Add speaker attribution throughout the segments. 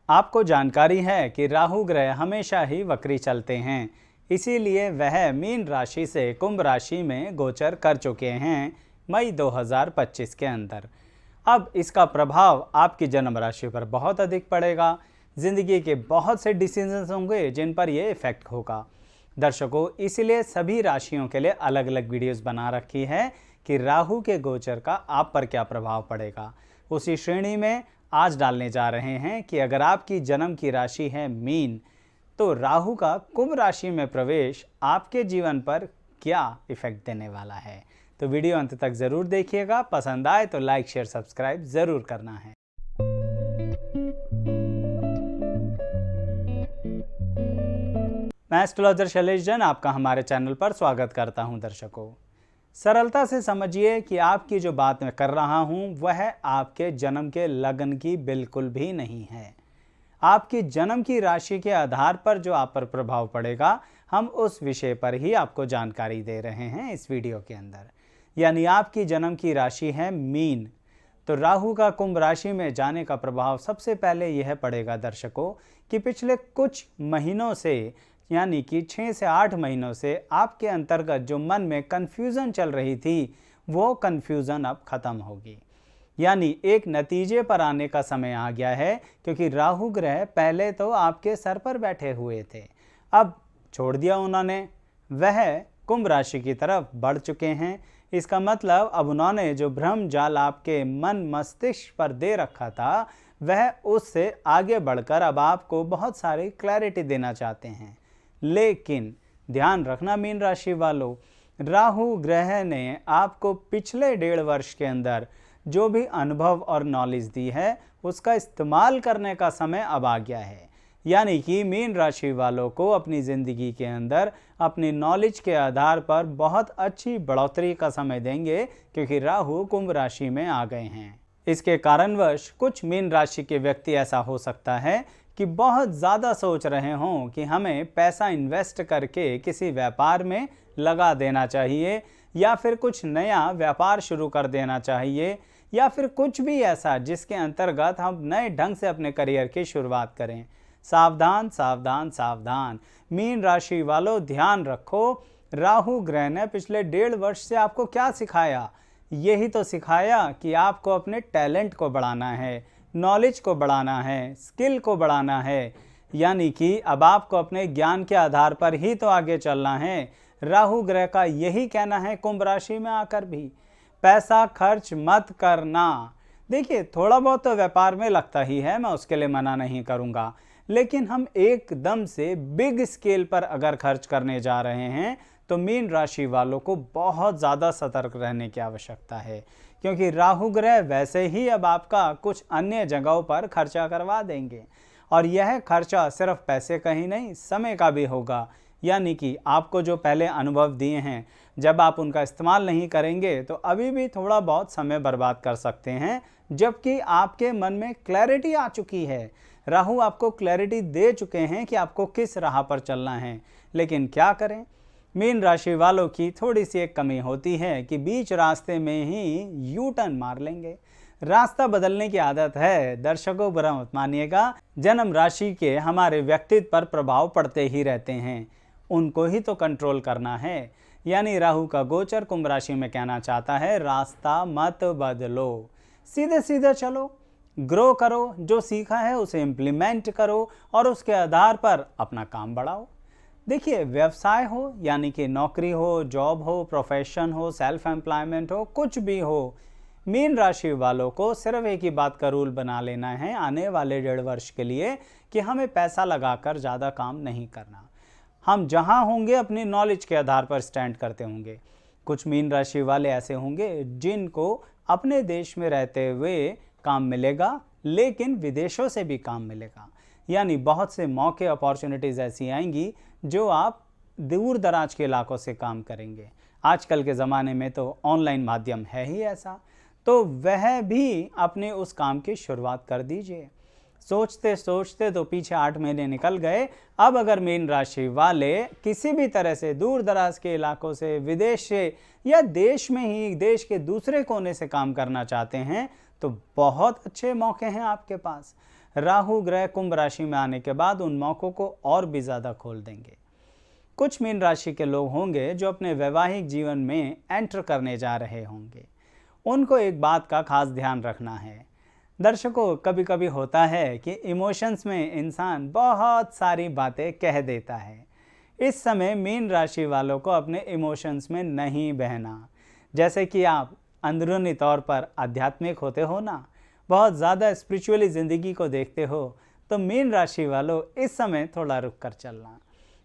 Speaker 1: आपको जानकारी है कि राहु ग्रह हमेशा ही वक्री चलते हैं, इसीलिए वह मीन राशि से कुंभ राशि में गोचर कर चुके हैं मई 2025 के अंदर। अब इसका प्रभाव आपकी जन्म राशि पर बहुत अधिक पड़ेगा। जिंदगी के बहुत से डिसीजंस होंगे जिन पर यह इफेक्ट होगा। दर्शकों, इसीलिए सभी राशियों के लिए अलग अलग वीडियोस बना रखी है कि राहु के गोचर का आप पर क्या प्रभाव पड़ेगा। उसी श्रेणी में आज डालने जा रहे हैं कि अगर आपकी जन्म की राशि है मीन, तो राहु का कुंभ राशि में प्रवेश आपके जीवन पर क्या इफेक्ट देने वाला है। तो वीडियो अंत तक जरूर देखिएगा। पसंद आए तो लाइक शेयर सब्सक्राइब जरूर करना है। मैं एस्ट्रोलॉजर शैलेश जैन आपका हमारे चैनल पर स्वागत करता हूं। दर्शकों, सरलता से समझिए कि आपकी जो बात मैं कर रहा हूं वह आपके जन्म के लग्न की बिल्कुल भी नहीं है। आपकी जन्म की राशि के आधार पर जो आप पर प्रभाव पड़ेगा, हम उस विषय पर ही आपको जानकारी दे रहे हैं इस वीडियो के अंदर। यानी आपकी जन्म की राशि है मीन, तो राहु का कुंभ राशि में जाने का प्रभाव सबसे पहले यह पड़ेगा दर्शकों कि पिछले कुछ महीनों से, यानी कि 6 से 8 महीनों से आपके अंतर्गत जो मन में कन्फ्यूज़न चल रही थी, वो कन्फ्यूज़न अब ख़त्म होगी। यानी एक नतीजे पर आने का समय आ गया है, क्योंकि राहु ग्रह पहले तो आपके सर पर बैठे हुए थे, अब छोड़ दिया उन्होंने, वह कुंभ राशि की तरफ बढ़ चुके हैं। इसका मतलब अब उन्होंने जो भ्रम जाल आपके मन मस्तिष्क पर दे रखा था, वह उससे आगे बढ़कर अब आपको बहुत सारी क्लैरिटी देना चाहते हैं। लेकिन ध्यान रखना मीन राशि वालों, राहु ग्रह ने आपको पिछले 1.5 वर्ष के अंदर जो भी अनुभव और नॉलेज दी है, उसका इस्तेमाल करने का समय अब आ गया है। यानी कि मीन राशि वालों को अपनी ज़िंदगी के अंदर अपनी नॉलेज के आधार पर बहुत अच्छी बढ़ोतरी का समय देंगे, क्योंकि राहु कुंभ राशि में आ गए हैं। इसके कारणवश कुछ मीन राशि के व्यक्ति ऐसा हो सकता है कि बहुत ज़्यादा सोच रहे हों कि हमें पैसा इन्वेस्ट करके किसी व्यापार में लगा देना चाहिए, या फिर कुछ नया व्यापार शुरू कर देना चाहिए, या फिर कुछ भी ऐसा जिसके अंतर्गत हम नए ढंग से अपने करियर की शुरुआत करें। सावधान सावधान सावधान मीन राशि वालों, ध्यान रखो, राहु ग्रह ने पिछले 1.5 वर्ष से आपको क्या सिखाया? यही तो सिखाया कि आपको अपने टैलेंट को बढ़ाना है, नॉलेज को बढ़ाना है, स्किल को बढ़ाना है। यानी कि अब आपको अपने ज्ञान के आधार पर ही तो आगे चलना है। राहु ग्रह का यही कहना है कुंभ राशि में आकर भी, पैसा खर्च मत करना। देखिए, थोड़ा बहुत तो व्यापार में लगता ही है, मैं उसके लिए मना नहीं करूँगा, लेकिन हम एकदम से बिग स्केल पर अगर खर्च करने जा रहे हैं तो मीन राशि वालों को बहुत ज़्यादा सतर्क रहने की आवश्यकता है, क्योंकि राहु ग्रह वैसे ही अब आपका कुछ अन्य जगहों पर खर्चा करवा देंगे, और यह खर्चा सिर्फ पैसे का ही नहीं, समय का भी होगा। यानी कि आपको जो पहले अनुभव दिए हैं, जब आप उनका इस्तेमाल नहीं करेंगे तो अभी भी थोड़ा बहुत समय बर्बाद कर सकते हैं, जबकि आपके मन में क्लैरिटी आ चुकी है। राहु आपको क्लैरिटी दे चुके हैं कि आपको किस राह पर चलना है। लेकिन क्या करें, मीन राशि वालों की थोड़ी सी एक कमी होती है कि बीच रास्ते में ही यू टर्न मार लेंगे। रास्ता बदलने की आदत है। दर्शकों, बुरा मत मानिएगा, जन्म राशि के हमारे व्यक्तित्व पर प्रभाव पड़ते ही रहते हैं, उनको ही तो कंट्रोल करना है। यानी राहु का गोचर कुंभ राशि में कहना चाहता है, रास्ता मत बदलो, सीधे सीधे चलो, ग्रो करो, जो सीखा है उसे इम्प्लीमेंट करो और उसके आधार पर अपना काम बढ़ाओ। देखिए, व्यवसाय हो, यानी कि नौकरी हो, जॉब हो, प्रोफेशन हो, सेल्फ एम्प्लॉयमेंट हो, कुछ भी हो, मीन राशि वालों को सिर्फ एक ही बात का रूल बना लेना है आने वाले 1.5 वर्ष के लिए कि हमें पैसा लगाकर ज़्यादा काम नहीं करना। हम जहां होंगे अपनी नॉलेज के आधार पर स्टैंड करते होंगे। कुछ मीन राशि वाले ऐसे होंगे जिनको अपने देश में रहते हुए काम मिलेगा, लेकिन विदेशों से भी काम मिलेगा। यानी बहुत से मौके, अपॉर्चुनिटीज़ ऐसी आएंगी जो आप दूर दराज के इलाकों से काम करेंगे। आजकल के ज़माने में तो ऑनलाइन माध्यम है ही ऐसा, तो वह भी अपने उस काम की शुरुआत कर दीजिए। सोचते सोचते तो पीछे 8 महीने निकल गए। अब अगर मीन राशि वाले किसी भी तरह से दूर दराज के इलाकों से, विदेश से, या देश में ही देश के दूसरे कोने से काम करना चाहते हैं, तो बहुत अच्छे मौके हैं आपके पास। राहु ग्रह कुंभ राशि में आने के बाद उन मौक़ों को और भी ज़्यादा खोल देंगे। कुछ मीन राशि के लोग होंगे जो अपने वैवाहिक जीवन में एंटर करने जा रहे होंगे। उनको एक बात का खास ध्यान रखना है। दर्शकों, कभी कभी होता है कि इमोशंस में इंसान बहुत सारी बातें कह देता है। इस समय मीन राशि वालों को अपने इमोशंस में नहीं बहना। जैसे कि आप अंदरूनी तौर पर आध्यात्मिक होते हो ना, बहुत ज़्यादा स्पिरिचुअली ज़िंदगी को देखते हो, तो मीन राशि वालों इस समय थोड़ा रुक कर चलना।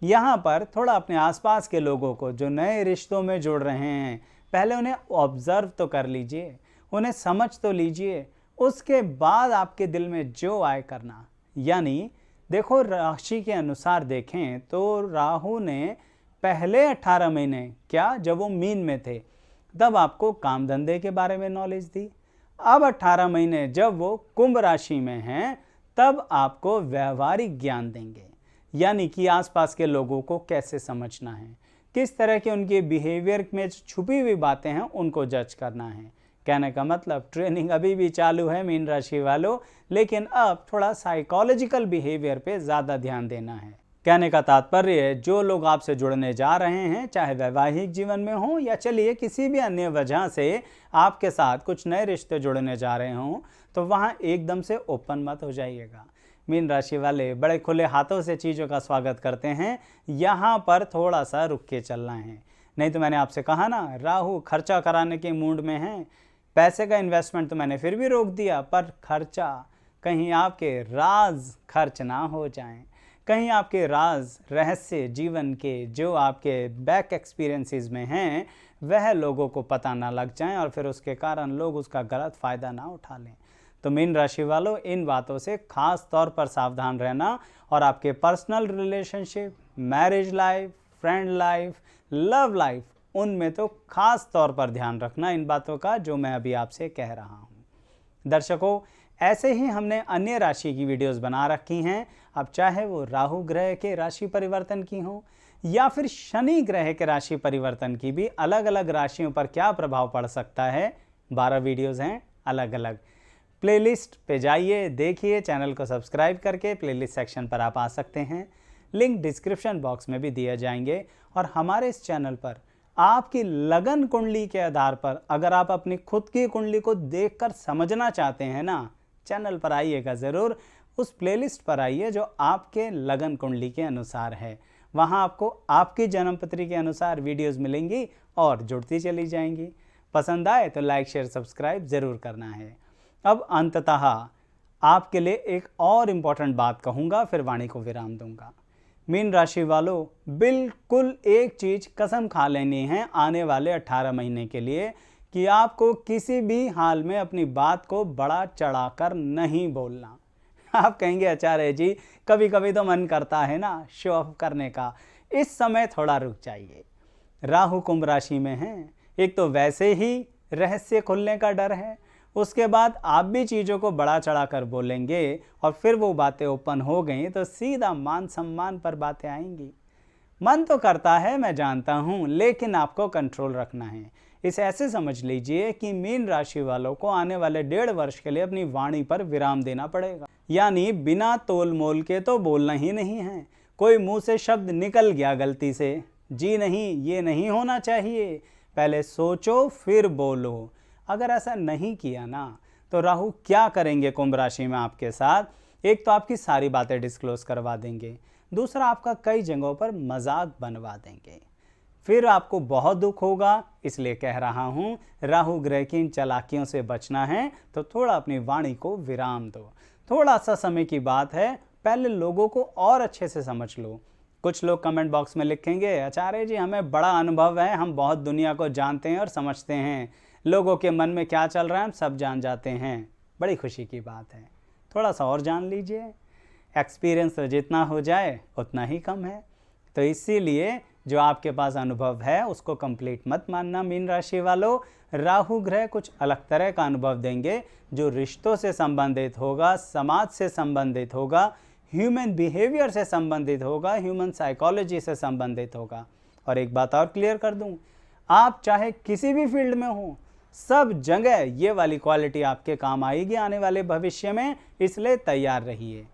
Speaker 1: यहाँ पर थोड़ा अपने आसपास के लोगों को जो नए रिश्तों में जुड़ रहे हैं, पहले उन्हें ऑब्ज़र्व तो कर लीजिए, उन्हें समझ तो लीजिए, उसके बाद आपके दिल में जो आए करना। यानी देखो, राशि के अनुसार देखें तो राहु ने पहले 18 महीने क्या, जब वो मीन में थे तब आपको काम धंधे के बारे में नॉलेज दी। अब 18 महीने जब वो कुंभ राशि में हैं तब आपको व्यवहारिक ज्ञान देंगे। यानी कि आसपास के लोगों को कैसे समझना है, किस तरह के उनके बिहेवियर में छुपी हुई बातें हैं उनको जज करना है। कहने का मतलब, ट्रेनिंग अभी भी चालू है मीन राशि वालों, लेकिन अब थोड़ा साइकोलॉजिकल बिहेवियर पे ज़्यादा ध्यान देना है। कहने का तात्पर्य, जो लोग आपसे जुड़ने जा रहे हैं, चाहे वैवाहिक जीवन में हो या चलिए किसी भी अन्य वजह से आपके साथ कुछ नए रिश्ते जुड़ने जा रहे हों, तो वहाँ एकदम से ओपन मत हो जाइएगा। मीन राशि वाले बड़े खुले हाथों से चीज़ों का स्वागत करते हैं, यहाँ पर थोड़ा सा रुक के चलना है। नहीं तो मैंने आपसे कहा ना, राहु खर्चा कराने के मूड में है। पैसे का इन्वेस्टमेंट तो मैंने फिर भी रोक दिया, पर खर्चा कहीं आपके राज खर्च ना हो जाएं, कहीं आपके राज रहस्य जीवन के जो आपके बैक एक्सपीरियंसेस में हैं वह लोगों को पता ना लग जाएं और फिर उसके कारण लोग उसका गलत फ़ायदा ना उठा लें। तो मीन राशि वालों, इन बातों से खास तौर पर सावधान रहना और आपके personal relationship, marriage life, friend life, love life, उनमें तो खास तौर पर ध्यान रखना इन बातों का जो मैं अभी आपसे कह रहा हूँ। दर्शकों, ऐसे ही हमने अन्य राशि की वीडियोस बना रखी हैं। अब चाहे वो राहु ग्रह के राशि परिवर्तन की हो या फिर शनि ग्रह के राशि परिवर्तन की, भी अलग अलग राशियों पर क्या प्रभाव पड़ सकता है, 12 वीडियोस हैं अलग अलग। प्लेलिस्ट पे जाइए, देखिए, चैनल को सब्सक्राइब करके प्लेलिस्ट सेक्शन पर आप आ सकते हैं। लिंक डिस्क्रिप्शन बॉक्स में भी दिए जाएंगे। और हमारे इस चैनल पर आपकी लगन कुंडली के आधार पर अगर आप अपनी खुद की कुंडली को देखकर समझना चाहते हैं ना, चैनल पर आइएगा ज़रूर, उस प्लेलिस्ट पर आइए जो आपके लगन कुंडली के अनुसार है। वहाँ आपको आपकी जन्मपत्री के अनुसार वीडियोस मिलेंगी और जुड़ती चली जाएंगी। पसंद आए तो लाइक, शेयर, सब्सक्राइब ज़रूर करना है। अब अंततः आपके लिए एक और इम्पॉर्टेंट बात कहूँगा, फिर वाणी को विराम दूंगा। मीन राशि वालों, बिल्कुल एक चीज़ कसम खा लेनी है आने वाले 18 महीने के लिए कि आपको किसी भी हाल में अपनी बात को बड़ा चढ़ाकर नहीं बोलना। आप कहेंगे, आचार्य जी कभी कभी तो मन करता है ना शो ऑफ करने का, इस समय थोड़ा रुक जाइए। राहु कुंभ राशि में हैं, एक तो वैसे ही रहस्य खुलने का डर है, उसके बाद आप भी चीज़ों को बड़ा चढ़ाकर बोलेंगे और फिर वो बातें ओपन हो गई तो सीधा मान सम्मान पर बातें आएंगी। मन तो करता है, मैं जानता हूँ, लेकिन आपको कंट्रोल रखना है। इसे ऐसे समझ लीजिए कि मीन राशि वालों को आने वाले 1.5 वर्ष के लिए अपनी वाणी पर विराम देना पड़ेगा। यानी बिना तोल मोल के तो बोलना ही नहीं है। कोई मुंह से शब्द निकल गया गलती से, जी नहीं, ये नहीं होना चाहिए, पहले सोचो फिर बोलो। अगर ऐसा नहीं किया ना तो राहु क्या करेंगे कुंभ राशि में आपके साथ, एक तो आपकी सारी बातें डिस्क्लोज करवा देंगे, दूसरा आपका कई जगहों पर मजाक बनवा देंगे, फिर आपको बहुत दुख होगा। इसलिए कह रहा हूँ, राहु ग्रह की इन चालाकियों से बचना है तो थोड़ा अपनी वाणी को विराम दो। थोड़ा सा समय की बात है, पहले लोगों को और अच्छे से समझ लो। कुछ लोग कमेंट बॉक्स में लिखेंगे, आचार्य जी हमें बड़ा अनुभव है, हम बहुत दुनिया को जानते हैं और समझते हैं, लोगों के मन में क्या चल रहा है हम सब जान जाते हैं। बड़ी खुशी की बात है, थोड़ा सा और जान लीजिए। एक्सपीरियंस तो जितना हो जाए उतना ही कम है, तो इसीलिए जो आपके पास अनुभव है उसको कंप्लीट मत मानना। मीन राशि वालों, राहु ग्रह कुछ अलग तरह का अनुभव देंगे जो रिश्तों से संबंधित होगा, समाज से संबंधित होगा, ह्यूमन बिहेवियर से संबंधित होगा, ह्यूमन साइकोलॉजी से संबंधित होगा। और एक बात और क्लियर कर दूं, आप चाहे किसी भी फील्ड में हो, सब जगह ये वाली क्वालिटी आपके काम आएगी आने वाले भविष्य में, इसलिए तैयार रहिए।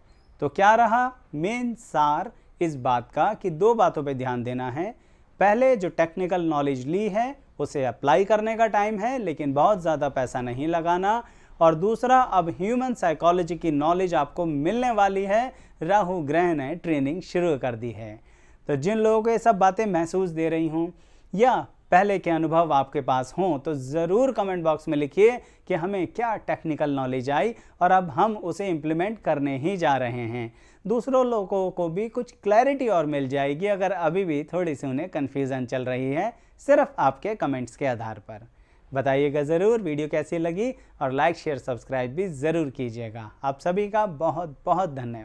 Speaker 1: तो क्या रहा मेन सार इस बात का कि दो बातों पे ध्यान देना है। पहले जो टेक्निकल नॉलेज ली है उसे अप्लाई करने का टाइम है, लेकिन बहुत ज़्यादा पैसा नहीं लगाना। और दूसरा, अब ह्यूमन साइकोलॉजी की नॉलेज आपको मिलने वाली है, राहु ग्रह ने ट्रेनिंग शुरू कर दी है। तो जिन लोगों को ये सब बातें महसूस दे रही हूँ या पहले के अनुभव आपके पास हों, तो ज़रूर कमेंट बॉक्स में लिखिए कि हमें क्या टेक्निकल नॉलेज आई और अब हम उसे इम्प्लीमेंट करने ही जा रहे हैं। दूसरों लोगों को भी कुछ क्लैरिटी और मिल जाएगी अगर अभी भी थोड़ी सी उन्हें कन्फ्यूज़न चल रही है, सिर्फ आपके कमेंट्स के आधार पर। बताइएगा ज़रूर वीडियो कैसी लगी और लाइक शेयर सब्सक्राइब भी ज़रूर कीजिएगा। आप सभी का बहुत बहुत धन्यवाद।